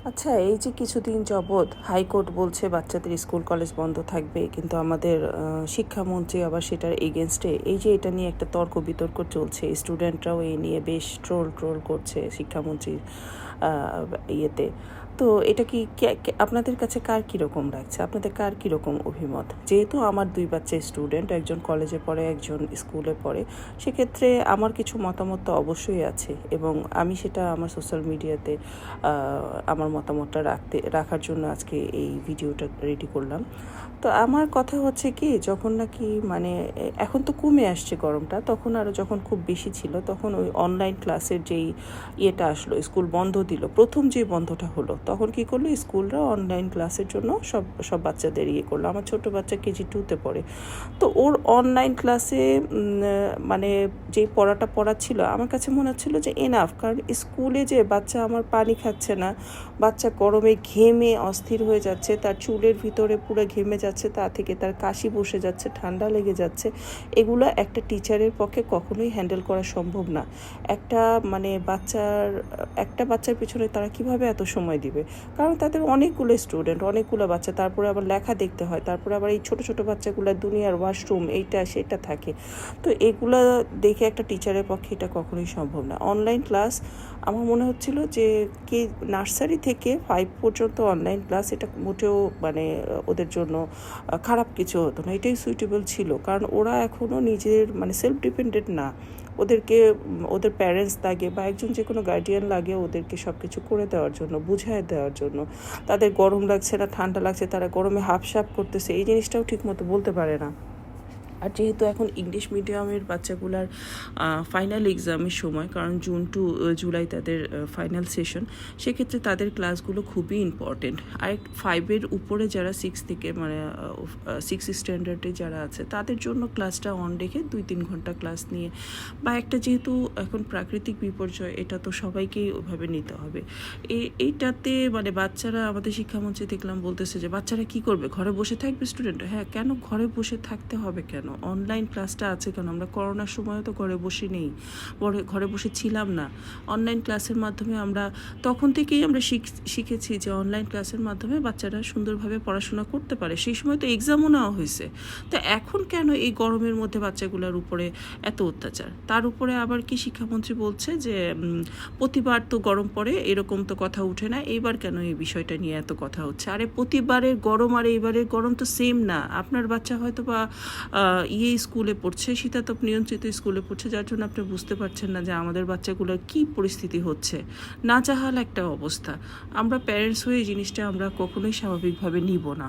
আচ্ছা, এই যে কিছুদিন যাবৎ হাইকোর্ট বলছে বাচ্চাদের স্কুল কলেজ বন্ধ থাকবে, কিন্তু আমাদের শিক্ষামন্ত্রী আবার সেটার এগেনস্টে। এই যে এটা নিয়ে একটা তর্ক বিতর্ক চলছে, স্টুডেন্টরাও এই নিয়ে বেশ ট্রোল করছে শিক্ষামন্ত্রীর ইয়েতে। তো এটা কি আপনাদের কাছে কার কীরকম লাগছে, আপনাদের কার কীরকম অভিমত? যেহেতু আমার দুই বাচ্চা স্টুডেন্ট, একজন কলেজে পড়ে একজন স্কুলে পড়ে, সেক্ষেত্রে আমার কিছু মতামত তো অবশ্যই আছে, এবং আমি সেটা আমার সোশ্যাল মিডিয়াতে আমার মতামতটা রাখার জন্য আজকে এই ভিডিওটা রেডি করলাম। তো আমার কথা হচ্ছে কি, যখন নাকি মানে এখন তো কমে আসছে গরমটা, তখন আরও যখন খুব বেশি ছিল তখন ওই অনলাইন ক্লাসের যেই ইয়েটা আসলো, স্কুল বন্ধ দিল, প্রথম যে বন্ধটা হলো, তখন কি করলো স্কুলরা অনলাইন ক্লাসের জন্য সব সব বাচ্চাদের ইয়ে করলো। আমার ছোট বাচ্চা KG2-তে পড়ে, তো ওর অনলাইন ক্লাসে মানে যেই পড়াচ্ছিল আমার কাছে মনে হচ্ছিলো যে এনাফ। কারণ স্কুলে যে বাচ্চা আমার পানি খাচ্ছে না, বাচ্চা গরমে ঘেমে অস্থির হয়ে যাচ্ছে, তার চুলের ভিতরে পুরো ঘেমে যাচ্ছে, তা থেকে তার কাশি বসে যাচ্ছে, ঠান্ডা লেগে যাচ্ছে, এগুলো একটা টিচারের পক্ষে কখনোই হ্যান্ডেল করা সম্ভব না। একটা বাচ্চার পিছনে তারা কিভাবে এত সময় দিবে? কারণ তাদের অনেকগুলো স্টুডেন্ট, অনেকগুলো বাচ্চা, তারপরে আবার লেখা দেখতে হয়, তারপরে আবার এই ছোটো ছোটো বাচ্চাগুলো দুনিয়ার ওয়াশরুম এইটা সেটা থাকে। তো এগুলো দেখে একটা টিচারের পক্ষে এটা কখনোই সম্ভব না। অনলাইন ক্লাস আমার মনে হচ্ছিল যে নার্সারি থেকে 5 পর্যন্ত অনলাইন ক্লাস, এটা মোটেও মানে ওদের জন্য খারাপ কিছু হতো না, এটাই সুইটেবল ছিল। কারণ ওরা এখনও নিজের মানে সেলফ ডিপেন্ডেন্ট না, ওদেরকে ওদের প্যারেন্টস লাগে বা একজন যে কোনো গার্ডিয়ান লাগে ওদেরকে সব কিছু করে দেওয়ার জন্য, বুঝায় দেওয়ার জন্য। তাদের গরম লাগছে না ঠান্ডা লাগছে, তারা গরমে হাফসাফ করতেছে, এই জিনিসটাও ঠিকমতো বলতে পারে না। আর যেহেতু এখন ইংলিশ মিডিয়ামের বাচ্চাগুলার ফাইনাল এক্সামের সময়, কারণ জুন টু জুলাই তাদের ফাইনাল সেশন, সেক্ষেত্রে তাদের ক্লাসগুলো খুবই ইম্পর্টেন্ট। আর 5-এর উপরে যারা 6 থেকে মানে 6 স্ট্যান্ডার্ডে যারা আছে তাদের জন্য ক্লাসটা অন রেখে 2-3 ঘন্টা ক্লাস নিয়ে, বা একটা যেহেতু এখন প্রাকৃতিক বিপর্যয়, এটা তো সবাইকেই ওইভাবে নিতে হবে। এইটাতে মানে বাচ্চারা, আমাদের শিক্ষামন্ত্রী দেখলাম বলতেছে যে বাচ্চারা কি করবে, ঘরে বসে থাকবে স্টুডেন্ট? হ্যাঁ, কেন ঘরে বসে থাকতে হবে? কেন অনলাইন ক্লাসটা আছে কেন? আমরা করোনার সময়ও তো ঘরে বসে নেই, ঘরে বসে ছিলাম না। অনলাইন ক্লাসের মাধ্যমে আমরা তখন থেকেই আমরা শিখেছি যে অনলাইন ক্লাসের মাধ্যমে বাচ্চারা সুন্দরভাবে পড়াশোনা করতে পারে। সেই সময় তো এক্সামও নেওয়া হয়েছে। তো এখন কেন এই গরমের মধ্যে বাচ্চাগুলোর উপরে এত অত্যাচার? তার উপরে আবার কি শিক্ষামন্ত্রী বলছে যে প্রতিবার তো গরম পড়ে, এরকম তো কথা উঠে না, এইবার কেন এই বিষয়টা নিয়ে এত কথা হচ্ছে? আরে প্রতিবারের গরম আর এইবারের গরম তো সেম না। আপনার বাচ্চা হয়তো বা স্কুলে পড়ছে, শীতাতপ নিয়ন্ত্রিত স্কুলে পড়ছে, যার জন্য আপনি বুঝতে পারছেন না যে আমাদের বাচ্চাগুলোর কী পরিস্থিতি হচ্ছে। নাজেহাল একটা অবস্থা। আমরা প্যারেন্টস হয়ে এই জিনিসটা আমরা কখনোই স্বাভাবিকভাবে নিব না।